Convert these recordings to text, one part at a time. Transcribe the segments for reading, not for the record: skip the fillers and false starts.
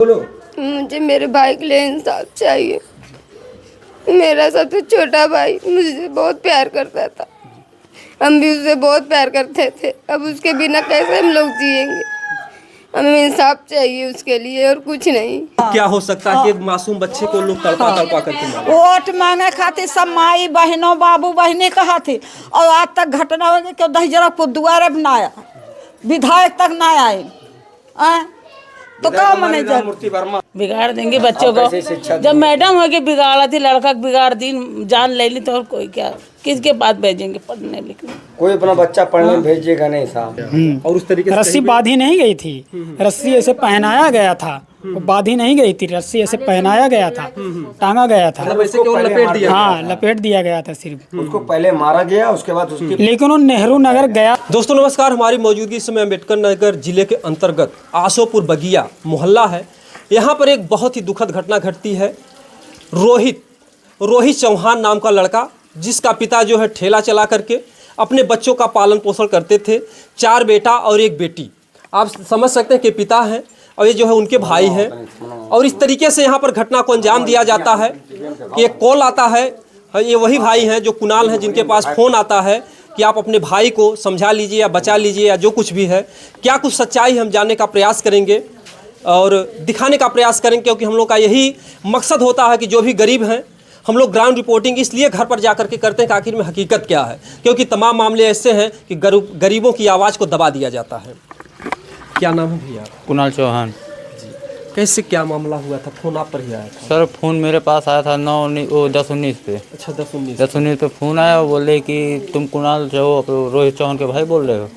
बोलो। मुझे मेरे भाई के लिए इंसाफ चाहिए। मेरा सबसे छोटा भाई मुझसे बहुत प्यार करता था, हम भी उससे बहुत प्यार करते थे। अब उसके बिना कैसे हम लोग जिएंगे? हमें इंसाफ चाहिए उसके लिए और कुछ नहीं। क्या हो सकता है कि एक मासूम बच्चे को लोग तड़पा तड़पा करके मारे? वोट मांगे खातिर सब माई बहनों बाबू बहने कहा थी, और आज तक घटना हो गई कि दहजरा को दुआरे बनाया, विधायक तक ना आए। तो क्या मैनेजर बिगाड़ देंगे बच्चों को। जब मैडम होगी बिगाड़ा थी, लड़का बिगाड़ दी, जान ले ली, तो और कोई क्या, किसके पास भेजेंगे पढ़ने लिखने? कोई अपना बच्चा पढ़ने भेजेगा नहीं साहब। और उस तरीके से रस्सी बांधी नहीं गई थी, रस्सी ऐसे पहनाया गया था, वो बांधी नहीं गई थी, रस्सी ऐसे पहनाया गया था, टांगा गया था। मतलब ऐसे केवल लपेट दिया? हाँ, लपेट दिया गया था सिर्फ। उसको पहले मारा गया, उसके बाद उसकी लेकिन वो नेहरू नगर गया। दोस्तों नमस्कार, हमारी मौजूदगी इस समय अम्बेडकर नगर जिले के अंतर्गत आसोपुर बगिया मोहल्ला है। यहाँ पर एक बहुत ही दुखद घटना घटती है। रोहित चौहान नाम का लड़का, जिसका पिता जो है ठेला चला करके अपने बच्चों का पालन पोषण करते थे। 4 बेटा और 1 बेटी। आप समझ सकते हैं कि पिता हैं और ये जो है उनके भाई हैं। और इस तरीके से यहाँ पर घटना को अंजाम दिया जाता है कि एक कॉल आता है। ये वही भाई हैं जो कुणाल हैं, जिनके पास फ़ोन आता है कि आप अपने भाई को समझा लीजिए या बचा लीजिए या जो कुछ भी है। क्या कुछ सच्चाई हम जानने का प्रयास करेंगे और दिखाने का प्रयास करेंगे, क्योंकि हम लोग का यही मकसद होता है कि जो भी गरीब हैं, हम लोग ग्राउंड रिपोर्टिंग इसलिए घर पर जा करके करते हैं कि आखिर में हकीकत क्या है, क्योंकि तमाम मामले ऐसे हैं कि गरीबों की आवाज़ को दबा दिया जाता है। क्या नाम है भैया? कुणाल चौहान। कैसे क्या मामला हुआ था? फ़ोन आप पर ही आया था? सर फ़ोन मेरे पास आया था 10-19 पे। अच्छा, 10-19 पे फ़ोन आया। वो बोले कि तुम कुणाल रोहित चौहान के भाई बोल रहे हो?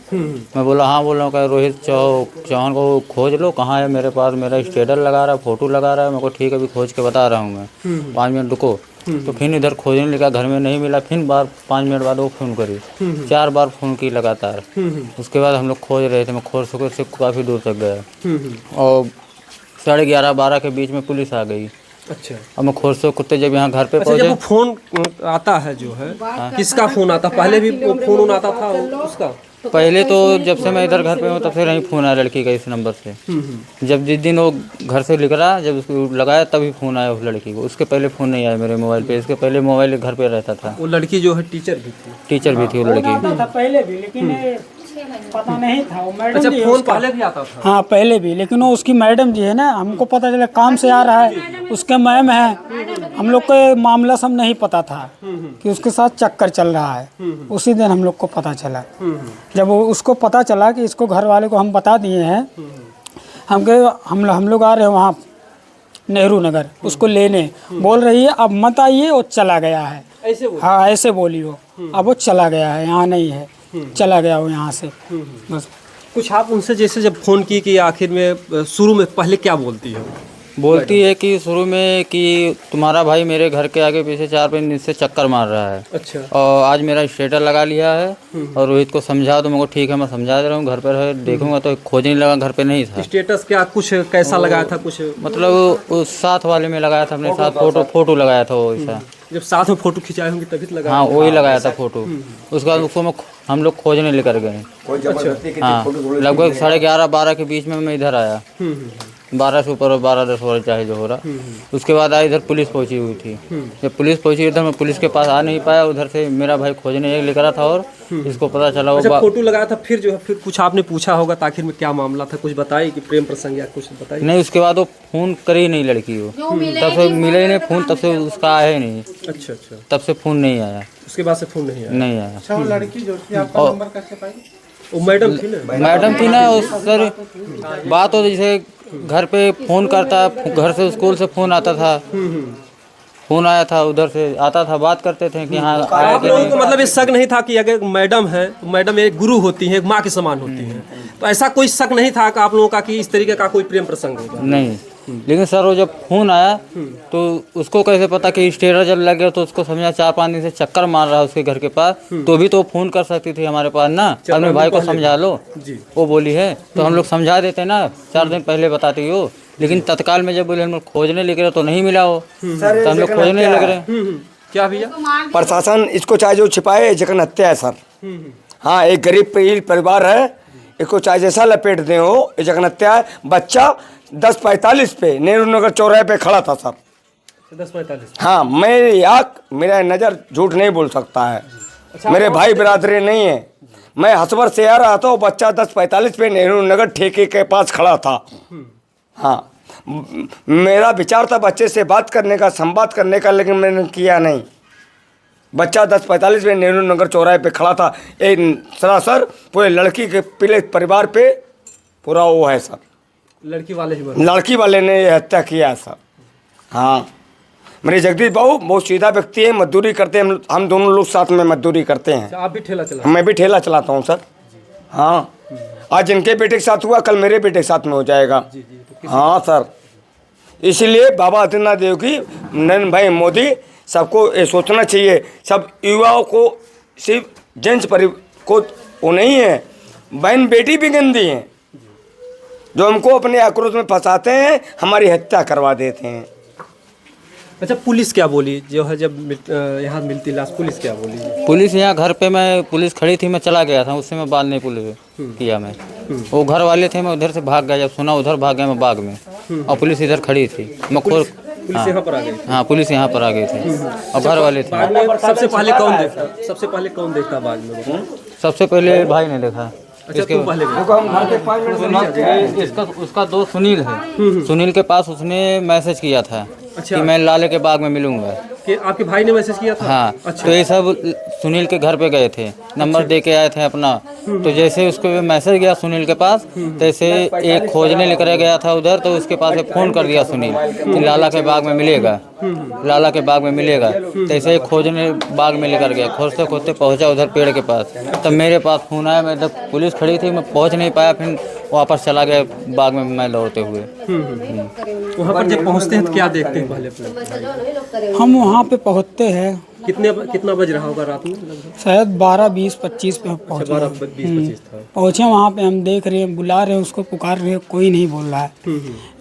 मैं बोला हाँ बोल रहा हूँ। रोहित चौहान को खोज लो, कहाँ है? मेरे पास मेरा स्टेटस लगा रहा है, फ़ोटो लगा रहा है। मेरे को ठीक है, अभी खोज के बता रहा हूँ मैं, 5 मिनट रुको। तो फिर इधर खोजने लगा, घर में नहीं मिला। फिर 5 मिनट बाद वो फ़ोन करी, 4 बार फ़ोन की लगातार। उसके बाद हम लोग खोज रहे थे, मैं खोज से काफ़ी दूर तक गया और 11:30-12 के बीच में पुलिस आ गई। अच्छा। अब मैं खोज से कुत्ते जब यहाँ घर पे अच्छा, पहुँचे। जब वो फ़ोन आता है जो है, किसका फ़ोन आता? पहले भी फ़ोन आता था उसका? पहले तो जब से मैं इधर घर पे हूँ तब से नहीं फ़ोन आया लड़की का इस नंबर से। जब जिस दिन वो घर से निकला, जब उसको लगाया तभी फ़ोन आया उस लड़की को। उसके पहले फ़ोन नहीं आया मेरे मोबाइल पे। इसके पहले मोबाइल घर पे रहता था। वो लड़की जो है टीचर भी थी? टीचर भी थी वो लड़की। पहले भी, लेकिन पता नहीं था वो मैडम। अच्छा, जी फ़ोन उसका। पहले भी आता था? हाँ, पहले भी, लेकिन वो उसकी मैडम जी है ना, हमको पता चला काम से आ रहा है, उसके मैम है। हम लोग को ये मामला सब नहीं पता था कि उसके साथ चक्कर चल रहा है। उसी दिन हम लोग को पता चला। जब वो उसको पता चला कि इसको घर वाले को हम बता दिए हैं, हम लोग आ रहे हैं वहाँ नेहरू नगर उसको लेने। बोल रही है अब मत आइए, वो चला गया है। ऐसे बोल? हाँ, ऐसे बोली वो। अब वो चला गया है, यहाँ नहीं है, चला गया वो यहाँ से। बस कुछ आप उनसे जैसे जब फ़ोन की कि आखिर में शुरू में पहले क्या बोलती है? बोलती है कि शुरू में कि तुम्हारा भाई मेरे घर के आगे पीछे 4-5 दिन से चक्कर मार रहा है। अच्छा। और आज मेरा स्टेटस लगा लिया है और रोहित को समझा दो। मेरे को ठीक है, मैं समझा दे रहा हूँ, घर पर है, देखूंगा। तो खोजने लगा, घर पे नहीं था। स्टेटस क्या कुछ कैसा लगाया था? कुछ मतलब उस साथ वाले में लगाया था, अपने साथ फोटो लगाया था वो ऐसा। जब साथ में फ़ोटो खिंचाए होंगे तभी तो लगाया? हाँ, वही लगाया था फ़ोटो। उसके बाद उसको हम लोग खोजने लेकर गए। हाँ, लगभग 11:30-12 के बीच में मैं इधर आया। 12 से ऊपर और 12-10 हो चाहे जो हो रहा। उसके बाद इधर पुलिस पहुंची हुई थी। जब पुलिस पहुंची इधर, मैं पुलिस के पास आ नहीं पाया। उधर से मेरा भाई खोजने एक लेकर था और इसको पता चला वो। अच्छा, फोटो लगाया था, फिर जो है फिर कुछ आपने पूछा होगा तो आखिर में क्या मामला था? कुछ बताइए कि प्रेम प्रसंग या कुछ बताइए। नहीं, उसके बाद वो फ़ोन करी नहीं लड़की वो। तब से मिले ही नहीं फ़ोन, तब से उसका आया ही नहीं। अच्छा अच्छा। तब से फ़ोन नहीं आया। उसके बाद से फ़ोन नहीं आया? नहीं आया। अच्छा, वो लड़की जो थी आपका नंबर कैसे पाई? वो मैडम थी ना? मैडम थी ना। सर बात हो जैसे घर पे फ़ोन करता, घर से स्कूल से फ़ोन आता था, फ़ोन आया था उधर से आता था, बात करते थे कि हाँ आया आप कि लोगों नहीं। को मतलब ये शक नहीं था कि अगर मैडम है तो मैडम एक गुरु होती है, एक माँ के समान होती है, तो ऐसा कोई शक नहीं था कि आप लोगों का कि इस तरीके का कोई प्रेम प्रसंग होगा? नहीं, लेकिन सर वो जब फ़ोन आया तो उसको कैसे पता कि स्टेटस जब लग गया, तो उसको समझा 4-5 दिन से चक्कर मार रहा है उसके घर के पास। तो भी तो फ़ोन कर सकती थी हमारे पास ना, अपने भाई को समझा लो जी। वो बोली है तो हम लोग समझा देते ना, 4 दिन पहले बताती हो। लेकिन तत्काल में जब बोले हम लोग खोजने लग रहे तो नहीं मिला वो, तो हम लोग खोजने लग रहे। क्या भैया? प्रशासन इसको चाहे जो छिपाए, जगन हत्या है सर। हाँ, एक गरीब परिवार है, इसको चाहे जैसा लपेट दे हो, ये जगन हत्या है। बच्चा 10:45 पे नेहरू नगर चौराहे पे खड़ा था सर। 10:45। हाँ, मेरी आँख मेरा नज़र झूठ नहीं बोल सकता है। मेरे भाई बिरादरी नहीं है। मैं हसबर से आ रहा था, वो बच्चा 10:45 पे नेहरू नगर ठेके के पास खड़ा था। हाँ, मेरा विचार था बच्चे से बात करने का, संवाद करने का, लेकिन मैंने किया नहीं। बच्चा 10:45 पे नेहरू नगर चौराहे पे खड़ा था। एक सरासर पूरे लड़की के पीड़ित परिवार पे पूरा वो है सर, लड़की वाले ही लड़की वाले ने ये हत्या किया है सर। हाँ, मेरे जगदीश बाबू बहुत सीधा व्यक्ति है, मजदूरी करते हैं, हम दोनों लोग साथ में मजदूरी करते हैं। आप भी ठेला चला? मैं भी ठेला चलाता हूँ सर। हाँ, आज इनके बेटे के साथ हुआ, कल मेरे बेटे के साथ में हो जाएगा। हाँ सर, इसीलिए बाबा आदित्यनाथ देव की, नरेंद्र भाई मोदी, सबको ये सोचना चाहिए। सब युवाओं को सिर्फ जेंट्स को वो नहीं है, बहन बेटी भी गंदी हैं, जो हमको अपने आक्रोश में फंसाते हैं, हमारी हत्या करवा देते हैं। अच्छा, पुलिस क्या बोली जो है जब यहाँ मिलती लाश? पुलिस क्या बोली? पुलिस यहाँ घर पे, मैं पुलिस खड़ी थी, मैं चला गया था, उससे मैं बात नहीं पुलिस किया मैं। वो घर वाले थे, मैं उधर से भाग गया, जब सुना उधर भाग गया मैं बाग में, और पुलिस इधर खड़ी थी। मैं खुद पुलिस यहाँ पर आ गई? हाँ, पुलिस यहाँ पर आ गई थी और घर वाले थे। बाग में सबसे पहले कौन देखता? सबसे पहले कौन देखता बाग में? सबसे पहले भाई ने देखा। अच्छा, तुम पहले गए? इसका उसका दोस्त सुनील है, सुनील के पास उसने मैसेज किया था कि मैं लाले के बाग में मिलूंगा। कि आपके भाई ने मैसेज किया था? हाँ। अच्छा। तो ये सब सुनील के घर पे गए थे, नंबर दे के आए थे अपना। तो जैसे उसको मैसेज गया सुनील के पास, तैसे एक खोजने लेकर गया था उधर, तो उसके पास फ़ोन कर दिया सुनील कि लाला के बाग में मिलेगा, लाला के बाग में मिलेगा। तैसे खोजने बाग में लेकर गया, खोजते खोजते पहुंचा उधर पेड़ के पास, तब मेरे पास फ़ोन आया। मैं जब पुलिस खड़ी थी, मैं पहुंच नहीं पाया, फिर वापस चला गया बाग में मैं लौटते हुए। वहाँ पर जब पहुँचते हैं तो क्या देखते हैं पहले? हम वहाँ पे पहुँचते हैं, कितना बज रहा होगा रात में? शायद 12, 20, 25 पे पहुँचे। 12, 20, 25 था। पहुँचे वहाँ पे, हम देख रहे हैं, बुला रहे हैं उसको, पुकार रहे हैं, कोई नहीं बोल रहा है।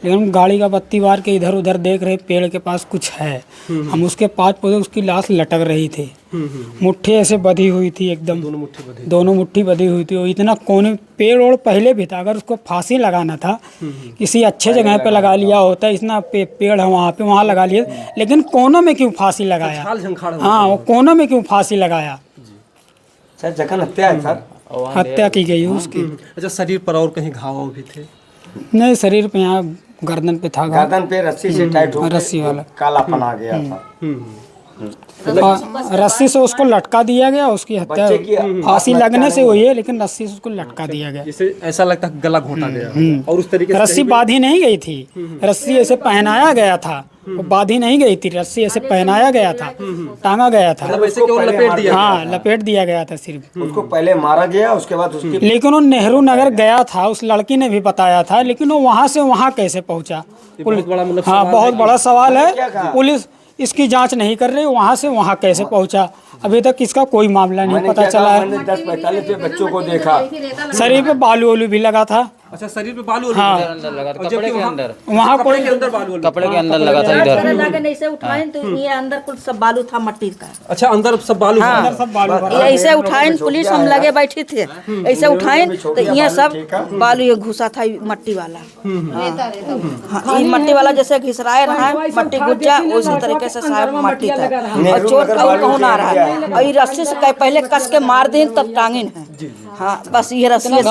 लेकिन हम गाड़ी का बत्ती बार के इधर उधर देख रहे, पेड़ के पास कुछ है। हम उसके पास पहुँचे, उसकी लाश लटक रही थी, मुट्ठी ऐसे बधी हुई थी एकदम, दोनों मुट्ठी बधी हुई थी। और इतना कोने पेड़ और पहले भी था, अगर उसको फांसी लगाना था किसी अच्छे जगह पे लगा लिया होता, इतना पेड़ है वहाँ पे, वहाँ लगा लिया, लेकिन कोनों में क्यों फांसी लगाया? हाँ, वो कोनों में क्यों फांसी लगाया? सर जगन हत्या है सर, हत्या की गई है उसकी। अच्छा, शरीर पर और कहीं घाव भी थे? नहीं, शरीर पे, यहाँ गर्दन पे था, गर्दन पे रस्सी से टाइट हो, रस्सी वाला कालापन आ गया था। रस्सी से उसको लटका दिया गया, उसकी हत्या फांसी लगने से हुई है, लेकिन रस्सी से उसको लटका दिया गया। जैसे ऐसा लगता है गला घोटा गया, और उस तरीके से रस्सी बांधी नहीं गई थी, रस्सी ऐसे पहनाया गया था, वो बांधी नहीं गई थी, रस्सी ऐसे पहनाया गया था, टांगा गया था, वैसे केवल लपेट दिया? हाँ, लपेट दिया गया था सिर्फ। उसको पहले मारा गया, उसके बाद उसकी, लेकिन वो नेहरू नगर गया था, उस लड़की ने भी बताया था, लेकिन वो वहाँ से वहाँ कैसे पहुँचा? बहुत बड़ा मतलब हाँ, बहुत बड़ा सवाल है। पुलिस इसकी जांच नहीं कर रही, वहाँ से वहाँ कैसे पहुँचा, अभी तक इसका कोई मामला नहीं पता चला है। मैंने 10:45 पे बच्चों को देखा, शरीर पे बालू वालू भी लगा था। अच्छा, शरीर पे बालू? हाँ, अंदर लगा था, कपड़े के अंदर, वहाँ कोई के अंदर बालू? कपड़े के अंदर लगा था इधर। लगे ऐसे उठाए तो ये अंदर कुछ सब बालू था मट्टी का। अच्छा, अंदर सब बालू? अंदर सब बालू भरा। ये ऐसे उठाए, पुलिस हम लगे बैठी थे, ऐसे उठाए तो ये सब बालू ये घुसा था, मट्टी वाला। हाँ, ये मट्टी वाला जैसे घिसराए रहा है, मट्टी घुस जाए उसी तरीके से साहब मट्टी था। और चोट और कहूँ आ रहा है, और ये रस्सी से पहले कस के मार दें तब टांगिन है। हाँ, बस ये रस्सी है।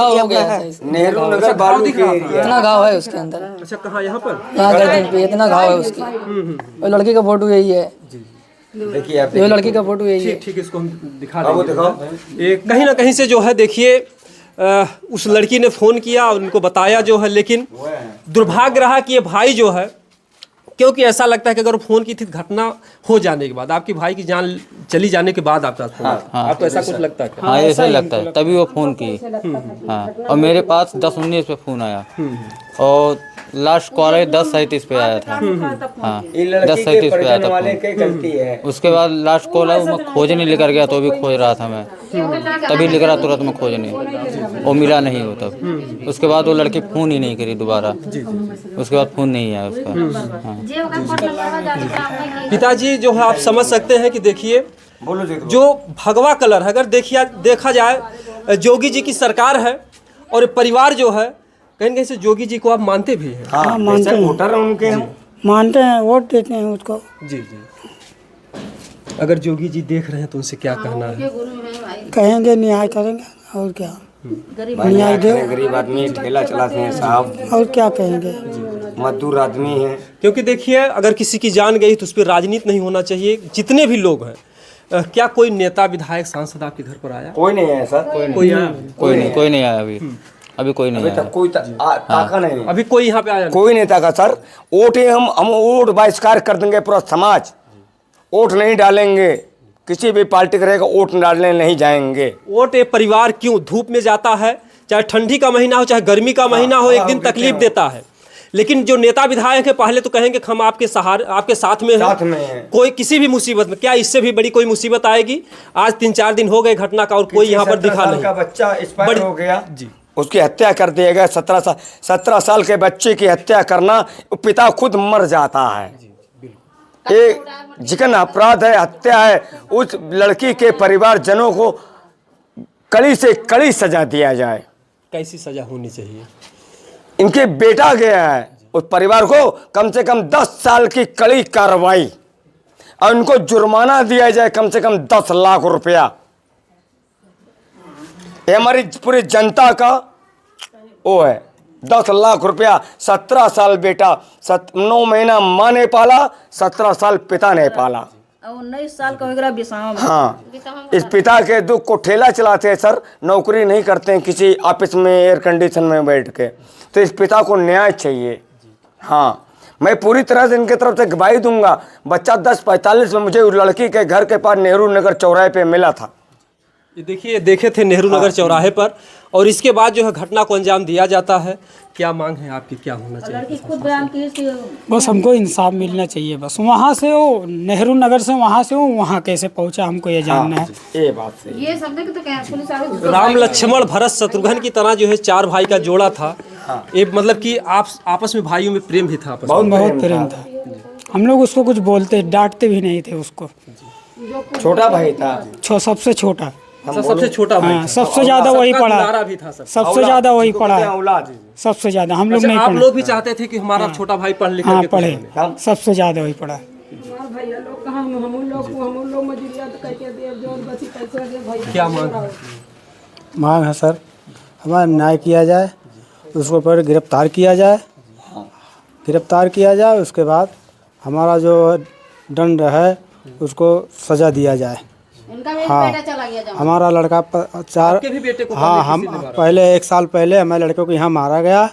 नेहरू नगर बालू के इतना घाव है उसके अंदर। अच्छा, कहाँ? यहाँ पर? यहाँ गर्दन पे इतना घाव है उसकी। और लड़की का फोटो यही है, देखिए आप, ये लड़की का फोटो यही है। ठीक, इसको हम दिखा देंगे। ये कहीं ना कहीं से जो है देखिए, उस लड़की ने फ़ोन किया और उनको बताया जो है, लेकिन दुर्भाग्य रहा कि ये भाई जो है, क्योंकि ऐसा लगता है कि अगर फ़ोन की थी घटना हो जाने के बाद, आपकी भाई की जान चली जाने के बाद आपका फ़ोन, आपको ऐसा कुछ लगता है? हाँ, ऐसा ही लगता है, तभी वो फ़ोन की। हाँ, और मेरे पास 10:19 पे फ़ोन आया, और लास्ट कॉल 10:37 पे आया था। हाँ, 10:37 पे आया था फ़ोन। उसके बाद लास्ट कॉल है, मैं खोजने लेकर गया, तो भी खोज रहा था मैं, तभी लेकर आया तुरंत मैं खोजने, वो मिला नहीं हो तब। उसके बाद वो लड़की फ़ोन ही नहीं करी दोबारा, उसके बाद फ़ोन नहीं आया उसका। हाँ। पिताजी जो है, आप समझ सकते हैं कि देखिए, जो भगवा कलर है, अगर देखा जाए, योगी जी की सरकार है और परिवार जो है कहीं कहीं से जोगी जी को आप मानते भी हैं? हाँ, मानते बेशक हैं। वोटर हैं उनके हम। मानते हैं, वोट देते हैं उसको। जी जी। अगर जोगी जी देख रहे हैं तो उनसे क्या कहना है? कहेंगे न्याय करेंगे, और क्या। भाई न्याय करें, गरीब आदमी ठेला चलाते हैं साहब, और क्या कहेंगे। मजदूर आदमी हैं। क्योंकि देखिए अगर किसी की जान गई तो उस पर राजनीति नहीं होना चाहिए। जितने भी लोग हैं, क्या कोई नेता विधायक सांसद आपके घर पर आया? कोई नहीं है सर, कोई नहीं। कोई नहीं आया अभी कोई नहीं अभी आया। तक कोई ताका नहीं। अभी कोई यहाँ पे आया नहीं? कोई नहीं ताका सर। वोट हम वोट बहिष्कार कर देंगे पूरा समाज। वोट नहीं डालेंगे, किसी भी पार्टी का रहेगा वोट डालने नहीं जाएंगे। वोट एक परिवार क्यों धूप में जाता है, चाहे ठंडी का महीना हो चाहे गर्मी का महीना हो, एक दिन तकलीफ देता है। लेकिन जो नेता विधायक है पहले तो कहेंगे कि हम आपके सहारे, आपके साथ में हैं। कोई किसी भी मुसीबत में, क्या इससे भी बड़ी कोई मुसीबत आएगी? आज 3-4 दिन हो गए घटना का और कोई यहाँ पर दिखा नहीं। का बच्चा एक्सपायर हो गया जी, उसकी हत्या कर दिया गया। 17 साल के बच्चे की हत्या करना, पिता खुद मर जाता है। एक जिकन अपराध है, हत्या है। उस लड़की के परिवारजनों को कड़ी से कड़ी सजा दिया जाए। कैसी सजा होनी चाहिए? इनके बेटा गया है, उस परिवार को कम से कम 10 साल की कड़ी कार्रवाई और उनको जुर्माना दिया जाए कम से कम 10 लाख रुपया। ये हमारी पूरी जनता का वो है, 10 लाख रुपया। 17 साल बेटा, 9 महीना माँ ने पाला, 17 साल पिता ने पाला। 19 साल का हो गया बिसाव में। हाँ, इस पिता के दुख को ठेला चलाते हैं सर, नौकरी नहीं करते हैं किसी ऑफिस में एयर कंडीशन में बैठ के। तो इस पिता को न्याय चाहिए। हाँ, मैं पूरी तरह से इनके तरफ से गवाही दूंगा। बच्चा 10:45 में मुझे उस लड़की के घर के पास नेहरू नगर चौराहे पे मिला था। ये देखिए, देखे थे नेहरू नगर चौराहे पर, और इसके बाद जो है घटना को अंजाम दिया जाता है। क्या मांग है आपकी, क्या होना चाहिए? खुद बयान की थी। बस हमको इंसाफ मिलना चाहिए। बस वहाँ से वो नेहरू नगर से वहाँ से वो वहाँ कैसे पहुँचा, हमको ये जानना है। ये बात सही। ये सब तो क्या पुलिस आ गई। राम लक्ष्मण भरत शत्रुघ्न की तरह जो है 4 भाई का जोड़ा था। ये मतलब कि आप आपस में भाइयों में प्रेम भी था आपस में। बहुत प्रेम था। हम लोग उसको कुछ बोलते डांटते भी नहीं थे उसको। छोटा भाई था, सबसे छोटा। अच्छा, सबसे छोटा भाई हाँ, था। सबसे ज्यादा वही सबका पढ़ा, दुलारा भी था सब। सबसे ज्यादा वही पढ़ा है, औलाद। सबसे ज्यादा। हम लोग अच्छा, नहीं आप पढ़े। लोग भी चाहते थे कि हमारा छोटा भाई पढ़ लिख हाँ के कुछ पढ़े, बने। सबसे ज्यादा वही पढ़ा। क्या मांग है? मांग है सर, हमारा न्याय किया जाए, उसको पर गिरफ्तार किया जाए, गिरफ्तार किया जाए। उसके बाद हमारा जो दंड है उसको सजा दिया जाए। हाँ, हमारा लड़का 4 आपके भी बेटे को हाँ, हम पहले 1 साल पहले हमारे लड़के को यहाँ मारा गया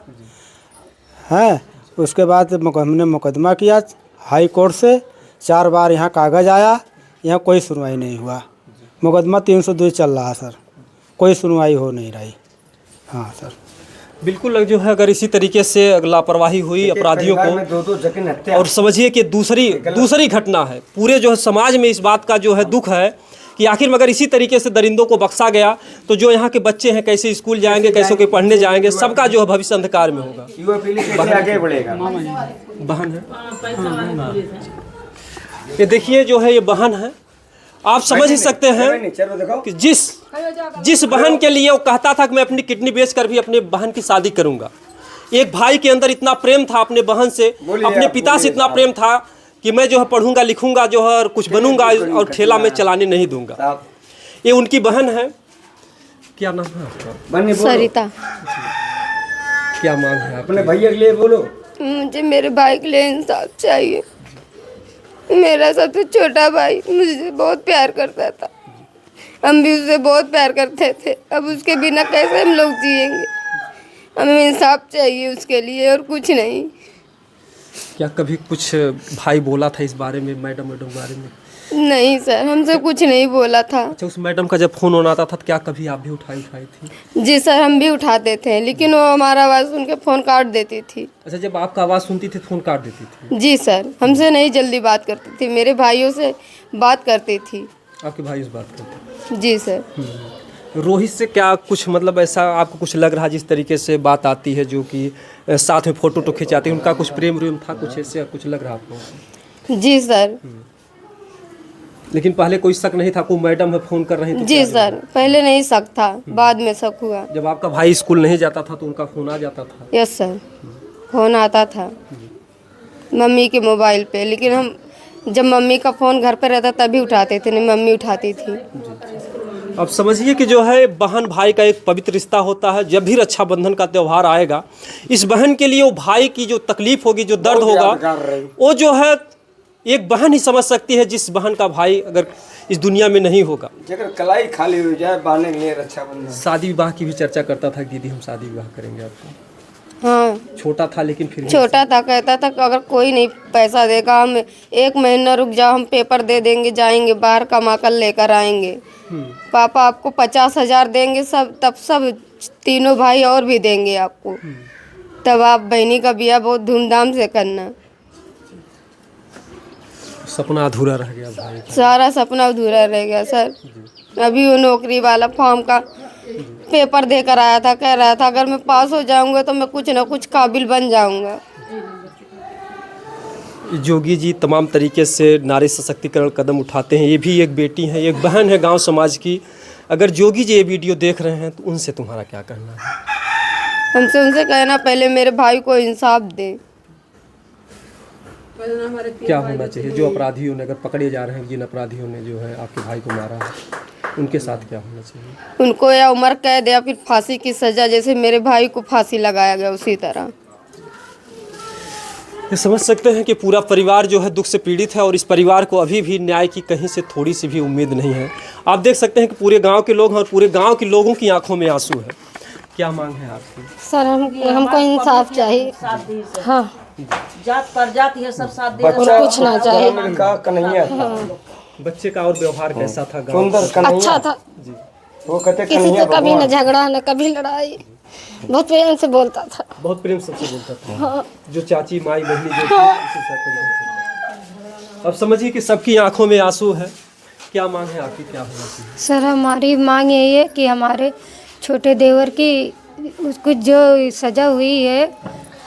है। उसके बाद हमने मुकदमा किया हाई कोर्ट से, 4 बार यहाँ कागज़ आया, यहाँ कोई सुनवाई नहीं हुआ। मुकदमा 302 चल रहा है सर, कोई सुनवाई हो नहीं रही। हाँ सर, बिल्कुल जो है अगर इसी तरीके से लापरवाही हुई अपराधियों को, और समझिए कि दूसरी घटना है, पूरे जो है समाज में इस बात का जो है दुख है कि आखिर मगर इसी तरीके से दरिंदों को बख्शा गया तो जो यहाँ के बच्चे हैं कैसे स्कूल जाएंगे, कैसे के पढ़ने जाएंगे, सबका जो है भविष्य अंधकार में होगा। बहन है, ये देखिए जो है ये बहन है। आप समझ ही सकते हैं कि जिस बहन के लिए वो कहता था कि मैं अपनी किडनी बेचकर भी अपने बहन की शादी करूंगा। एक भाई के अंदर इतना प्रेम था अपने बहन से, अपने पिता से इतना प्रेम था कि मैं जो है पढ़ूंगा लिखूंगा जो है और कुछ बनूंगा और ठेला में चलाने नहीं दूंगा। ये उनकी बहन है। क्या नाम है आपका? सरिता। क्या मांग है अपने भैया के लिए बोलो। मुझे मेरे भाई के लिए इंसाफ चाहिए। मेरा सबसे छोटा भाई मुझसे बहुत प्यार करता था, हम भी उससे बहुत प्यार करते थे। अब उसके बिना कैसे हम लोग जिएंगे? हमें इंसाफ चाहिए उसके लिए और कुछ नहीं। क्या कभी कुछ भाई बोला था इस बारे में, मैडम बारे में? नहीं सर, हमसे कुछ नहीं बोला था। अच्छा, उस मैडम का जब फोन होना आता था तो क्या कभी आप भी उठाई थी? जी सर, हम भी उठाते थे, लेकिन वो हमारा आवाज़ सुन के फ़ोन काट देती थी। अच्छा, जब आपका आवाज़ सुनती थी फ़ोन काट देती थी? जी सर, हमसे नहीं जल्दी बात करती थी, मेरे भाइयों से बात करती थी। आपके भाई से बात करते? जी सर। रोहित से क्या कुछ मतलब ऐसा आपको कुछ लग रहा जिस तरीके से बात आती है जो कि साथ में फ़ोटो तो खिंचाती है, उनका कुछ प्रेम था, कुछ ऐसे कुछ लग रहा आपको? जी सर। लेकिन पहले कोई शक नहीं था, कोई मैडम है फ़ोन कर रही थी? जी सर, पहले नहीं शक था, बाद में शक हुआ। जब आपका भाई स्कूल नहीं जाता था तो उनका फ़ोन आ जाता था? यस सर, फ़ोन आता था मम्मी के मोबाइल पे, लेकिन हम जब मम्मी का फ़ोन घर पे रहता तभी उठाते थे, नहीं मम्मी उठाती थी। अब समझिए कि जो है बहन भाई का एक पवित्र रिश्ता होता है। जब भी रक्षाबंधन का त्यौहार आएगा, इस बहन के लिए वो भाई की जो तकलीफ़ होगी, जो दर्द होगा, वो जो है एक बहन ही समझ सकती है, जिस बहन का भाई अगर इस दुनिया में नहीं होगा। जगह कलाई खाली हो जाए बहाने के लिए रक्षाबंधन। शादी विवाह की भी चर्चा करता था, दीदी हम शादी विवाह करेंगे आपको। हाँ, छोटा था लेकिन फिर भी छोटा था, कहता था कि अगर कोई नहीं पैसा देगा, हम 1 महीना रुक जाओ, हम पेपर दे देंगे, जाएंगे बाहर कमा कर लेकर आएंगे। पापा आपको 50,000 देंगे, सब तब सब तीनों भाई और भी देंगे आपको, तब आप बहनी का ब्याह बहुत धूमधाम से करना। सपना अधूरा रह गया भाई का। सारा सपना अधूरा रह गया सर। अभी वो नौकरी वाला फॉर्म का पेपर देकर आया था, कह रहा था अगर मैं पास हो जाऊंगा तो मैं कुछ ना कुछ काबिल बन जाऊंगा। जोगी जी तमाम तरीके से नारी सशक्तिकरण कदम उठाते हैं। ये भी एक बेटी है, एक बहन है गांव समाज की। अगर जोगी जी ये वीडियो देख रहे हैं तो उनसे तुम्हारा क्या कहना है? हमसे उनसे कहना, पहले मेरे भाई को इंसाफ दे। क्या होना चाहिए? जो अपराधियों ने अगर पकड़े जा रहे हैं, जिन अपराधियों ने जो है आपके भाई को मारा है, उनके साथ क्या होना चाहिए? उनको या उम्र कैद या फिर फांसी की सजा, जैसे मेरे भाई को फांसी लगाया गया उसी तरह। ये समझ सकते हैं कि पूरा परिवार जो है दुख से पीड़ित है और इस परिवार को अभी भी न्याय की कहीं से थोड़ी सी भी उम्मीद नहीं है। आप देख सकते हैं कि पूरे गांव के लोग हैं और पूरे गांव के लोगों की आंखों में आंसू है। क्या मांग है आपकी? सर हमको इंसाफ चाहिए। हाँ, जात पर जात ये सब साथ दे। बच्चा कुछ ना चाहिए। का कन्हैया था। बच्चे का और व्यवहार कैसा था? गाँव सुंदर कन्हैया अच्छा था, वो कहते किसी कन्हैया से कभी न भगवान। झगड़ा न कभी लड़ाई, बहुत प्रेम से बोलता था। बहुत प्रेम सबसे बोलता था। हाँ। जो चाची माई बहनी जो थी, उसी से प्रेम बोलता था। अब समझिए कि सबकी आंखों में आंसू है। क्या मांग है आपकी? क्या होना चाहिए? सर हमारी मांग यही है कि हमारे छोटे देवर की उसको जो सज़ा हुई है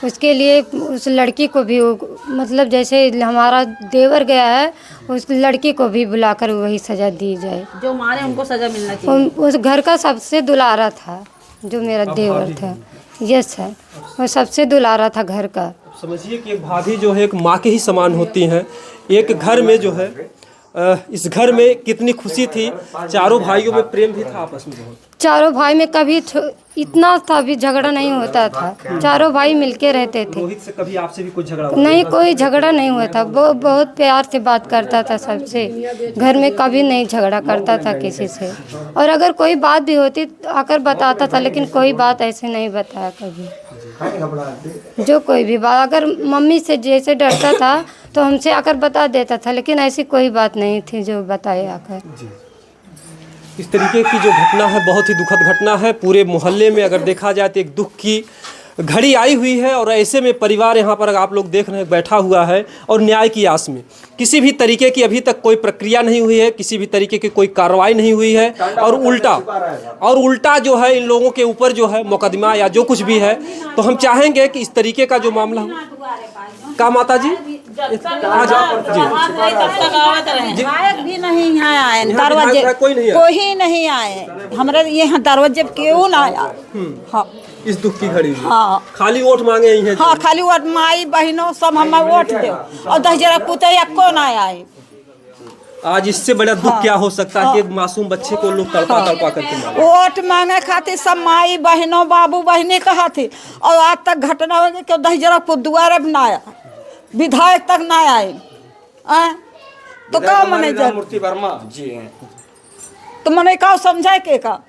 उसके लिए उस लड़की को भी मतलब जैसे हमारा देवर गया है उस लड़की को भी बुलाकर वही सज़ा दी जाए। जो मारे उनको सजा मिलना चाहिए। उस घर का सबसे दुलारा था जो मेरा देवर था। यस सर, वो सबसे दुलारा था घर का। समझिए कि एक भाभी जो है एक माँ के ही समान होती हैं। एक घर में जो है इस घर में कितनी खुशी थी। चारों भाइयों में प्रेम भी था आपस में बहुत। चारों भाई में कभी इतना था भी झगड़ा नहीं होता था। चारों भाई मिलके रहते थे। रोहित से कभी आपसे भी कुछ झगड़ा हुआ? नहीं, कोई झगड़ा नहीं हुआ था। वो बहुत प्यार से बात करता था सबसे। घर में कभी नहीं झगड़ा करता था किसी से। और अगर कोई बात भी होती आकर बताता था, लेकिन कोई बात ऐसे नहीं बताया कभी। जो कोई भी बात अगर मम्मी से जैसे डरता था तो हमसे आकर बता देता था, लेकिन ऐसी कोई बात नहीं थी जो बताए आकर। इस तरीके की जो घटना है बहुत ही दुखद घटना है। पूरे मोहल्ले में अगर देखा जाए तो एक दुख की घड़ी आई हुई है और ऐसे में परिवार यहाँ पर आप लोग देख रहे हैं बैठा हुआ है और न्याय की आस में। किसी भी तरीके की अभी तक कोई प्रक्रिया नहीं हुई है, किसी भी तरीके की कोई कार्रवाई नहीं हुई है और उल्टा जो है इन लोगों के ऊपर जो है मुकदमा या जो कुछ भी है। तो हम चाहेंगे कि इस तरीके का जो मामला हो का माता जी विधायक भी नहीं यहाँ आए, दरवाजे कोई नहीं आए हमारे यहाँ दरवाजे क्यों ना आया। हाँ, इस दुख की घड़ी में हाँ, खाली वोट मांगे ही हैं। हाँ, खाली वोट माई बहनों सब हमें वोट दो और 10 पुतैया को ना आए। आज इससे बड़ा दुख क्या हो सकता है कि एक मासूम बच्चे को लोग तड़पा करके मारे। वोट मांगे खातिर सब माई बहनों बाबू बहने कहा थे और आज तक घटना हो गई कि 10 पुद्वारे बनाया, विधायक तक ना आए। तो का मैनेजर मूर्ति वर्मा जी हैं। तो मैंने कहा समझाए के का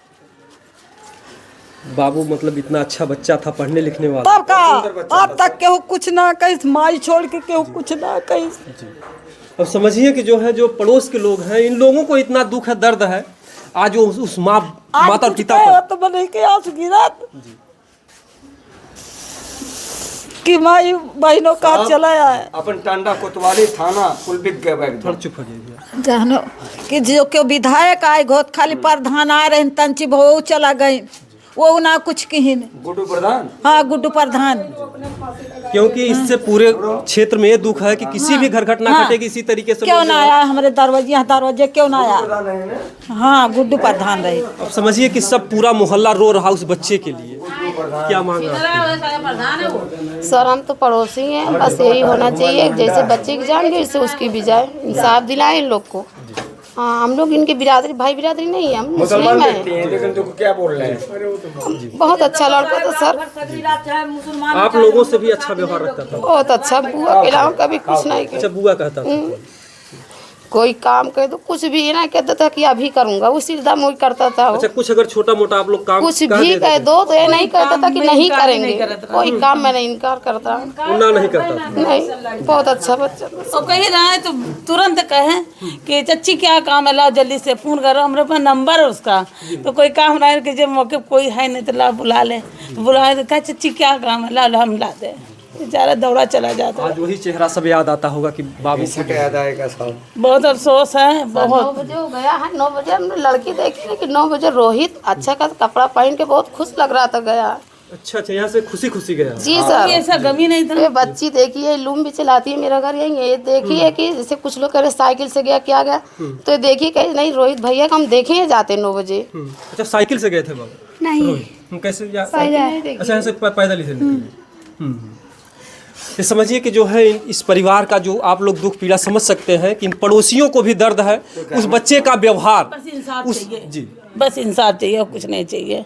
बाबू मतलब इतना अच्छा बच्चा था, पढ़ने लिखने वाला। तब का आज तक केहू कुछ ना कही, माई छोड़ के केहू कुछ ना कही। अब समझिए कि जो है जो पड़ोस के लोग हैं इन लोगों को इतना दुख है, दर्द है। आज वो उस माता पिता पर तो मैंने के आंसू गिरा कि माई बहनों का चला है। अपन टांडा कोतवाली थाना कुल बिक गए एकदम। चुप हो जाइए। जानो कि जो क्यों विधायक आए घोत खाली प्रधान आ रहे तंची बहु चला गए वो ना कुछ कहीं। गुड्डू प्रधान। हाँ, गुड्डू प्रधान क्योंकि इससे पूरे क्षेत्र में ये दुख है कि किसी भी घर घटना घटेगी इसी तरीके से क्यों लोग ना आया हमारे दरवाजे क्यों ना आया? हाँ, गुड्डू प्रधान रहे। अब समझिए कि सब पूरा मोहल्ला रो रहा उस बच्चे के लिए, क्या मांग रहा है? सर हम तो पड़ोसी हैं, बस यही होना चाहिए, जैसे बच्चे की जान वैसे उसकी भी जाए, इंसाफ दिलाए इन लोग को। हाँ, हम लोग इनके बिरादरी भाई बिरादरी नहीं है, हम मुस्लिम हैं। लेकिन तुमको क्या बोल रहे हैं? बहुत अच्छा लड़का था सर, आप लोगों से भी अच्छा व्यवहार रखता था? बहुत अच्छा। बुआ के अलावा कभी कुछ नहीं अच्छा, किया। बुआ कहता था? कोई काम कह दो कुछ भी ना कहता था कि अभी करूंगा, उसी दम वही करता था वो। अच्छा, कुछ अगर छोटा मोटा आप लोग काम कुछ भी कह दो तो ये नहीं कहता था कि नहीं करेंगे, कोई काम मैंने इनकार करता ना नहीं करता था? नहीं, बहुत अच्छा बच्चा। तो कहीं रहा है तो तुरंत कहें कि चच्ची क्या काम है, लाओ जल्दी से फ़ोन करो, हमारे पास नंबर है उसका। तो कोई काम रहा है कि जब मौके कोई है नहीं तो ला बुला ले, बुलाए तो कहा चच्ची क्या काम है, ला हम ला दे। बेचारा दौड़ा चला जाता। आज वही चेहरा सब याद आता होगा कि बाबू से याद आएगा सब। बहुत अफसोस है, 9 बहुत। बजे हो गया है, 9 बजे हमने लड़की देखी लेकिन 9 बजे रोहित अच्छा का कपड़ा पहन के बहुत खुश लग रहा था गया। अच्छा, यहाँ से खुशी खुशी गया? जी सर, ऐसा गमी नहीं था। ये बच्ची देखी है, लूम भी चलाती है, मेरा घर यही है। ये देखी है कि जैसे कुछ लोग कह रहे साइकिल से गया क्या गया, तो ये देखी कहीं नहीं रोहित भैया को हम देखे जाते 9 बजे। अच्छा, साइकिल से गए थे बाबू? नहीं, हम कैसे पैदल। अच्छा, ऐसे पैदल ही से निकले। ये समझिए कि जो है इस परिवार का जो आप लोग दुख पीड़ा समझ सकते हैं कि इन पड़ोसियों को भी दर्द है उस बच्चे का व्यवहार। बस इंसाफ चाहिए जी, बस इंसाफ चाहिए और कुछ नहीं चाहिए।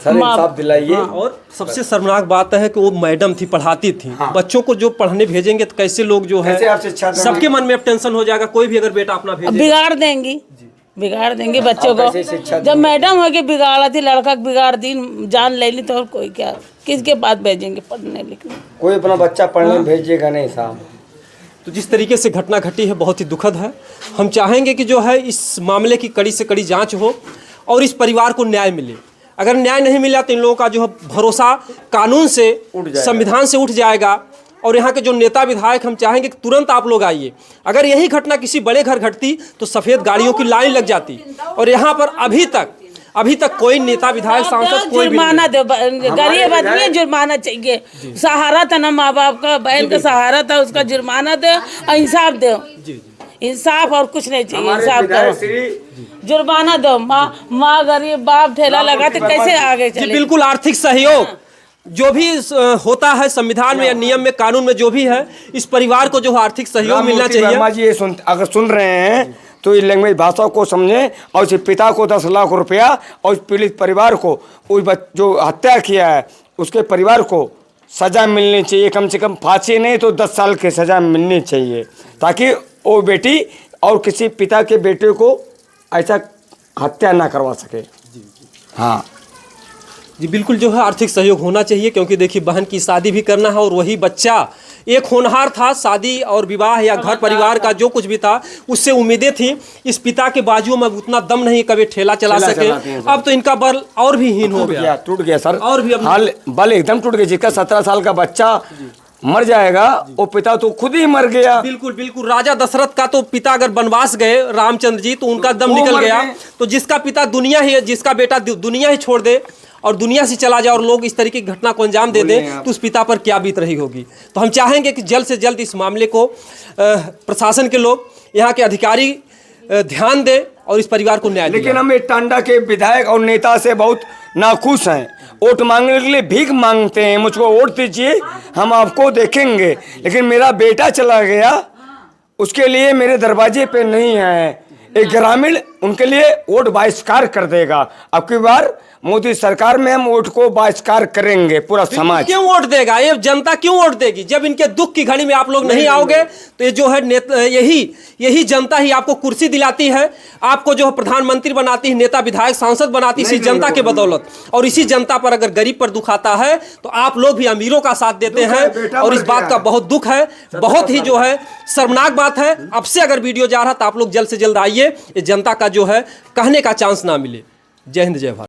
सर इंसाफ दिलाइए। और सबसे शर्मनाक बात है कि वो मैडम थी, पढ़ाती थी। बच्चों को जो पढ़ने भेजेंगे तो कैसे लोग जो है, सबके मन में अब टेंशन हो जाएगा, कोई भी अगर बेटा अपना भेजे बिगाड़ देंगी बच्चों को। जब मैडम हो के बिगाड़ा थी, लड़का बिगाड़ दी, जान ले ली, तो और कोई क्या, किसके पास भेजेंगे पढ़ने लिखने? कोई अपना बच्चा पढ़ने भेजेगा नहीं साहब। तो जिस तरीके से घटना घटी है बहुत ही दुखद है। हम चाहेंगे कि जो है इस मामले की कड़ी से कड़ी जांच हो और इस परिवार को न्याय मिले। अगर न्याय नहीं मिला तो इन लोगों का जो है भरोसा कानून से, संविधान से उठ जाएगा। और यहाँ के जो नेता विधायक, हम चाहेंगे कि तुरंत आप लोग आइए। अगर यही घटना किसी बड़े घर घटती तो सफ़ेद गाड़ियों की लाइन लग जाती, और यहाँ पर अभी तक कोई नेता विधायक सांसद कोई जुर्माना दो, गरीब आदमी जुर्माना चाहिए। सहारा था ना माँ बाप का, बहन का सहारा था, उसका जुर्माना दो और इंसाफ दो। इंसाफ और कुछ नहीं चाहिए, इंसाफ दो, जुर्माना दो। माँ गरीब, बाप ठेला लगाते कैसे आगे चले? बिल्कुल आर्थिक सहयोग जो भी होता है संविधान में या नियम में, कानून में जो भी है, इस परिवार को जो आर्थिक सहयोग मिलना चाहिए। वर्मा जी ये अगर सुन रहे हैं तो इस लैंग्वेज भाषा को समझें और उसके पिता को 10 लाख रुपया और उस पीड़ित परिवार को, उस जो हत्या किया है उसके परिवार को सज़ा मिलनी चाहिए। कम से कम फांसी नहीं तो 10 साल की सज़ा मिलनी चाहिए, ताकि वो बेटी और किसी पिता के बेटे को ऐसा हत्या ना करवा सके। हाँ जी, बिल्कुल जो है आर्थिक सहयोग होना चाहिए, क्योंकि देखिए बहन की शादी भी करना है और वही बच्चा एक होनहार था। शादी और विवाह या घर परिवार का जो कुछ भी था उससे उम्मीदें थी। इस पिता के बाजुओं में उतना दम नहीं कभी ठेला चला सके। अब तो इनका बल और भी हीन हो गया, टूट गया सर, और भी हाल बल एकदम टूट गया। जिसका 17 साल का बच्चा मर जाएगा, वो पिता तो खुद ही मर गया। बिल्कुल बिल्कुल, राजा दशरथ का तो पिता अगर वनवास गए रामचंद्र जी तो उनका दम निकल गया। तो जिसका पिता दुनिया ही, जिसका बेटा दुनिया ही छोड़ दे और दुनिया से चला जाए और लोग इस तरीके की घटना को अंजाम दे दें तो उस पिता पर क्या बीत रही होगी। तो हम चाहेंगे कि जल्द से जल्द इस मामले को प्रशासन के लोग, यहाँ के अधिकारी ध्यान दें और इस परिवार को न्याय दिलाएं। लेकिन हम टांडा के विधायक और नेता से बहुत नाखुश हैं। वोट मांगने के लिए भीख मांगते हैं, मुझको वोट दीजिए हम आपको देखेंगे। लेकिन मेरा बेटा चला गया, उसके लिए मेरे दरवाजे पे नहीं आए। एक ग्रामीण उनके लिए वोट बहिष्कार कर देगा। अब की बार मोदी सरकार में हम वोट को बहिष्कार करेंगे, पूरा समाज। क्यों वोट देगा ये जनता, क्यों वोट देगी? जब इनके दुख की घड़ी में आप लोग नहीं आओगे तो ये जो है यही जनता ही आपको कुर्सी दिलाती है, आपको जो है प्रधानमंत्री बनाती है, नेता विधायक सांसद बनाती है इसी जनता के बदौलत। और इसी जनता पर अगर गरीब पर दुख आता है तो आप लोग भी अमीरों का साथ देते हैं, और इस बात का बहुत दुख है। बहुत ही जो है शर्मनाक बात है। अब से अगर वीडियो जा रहा तो आप लोग जल्द से जल्द आइए, ये जनता का जो है कहने का चांस ना मिले। जय हिंद, जय भारत।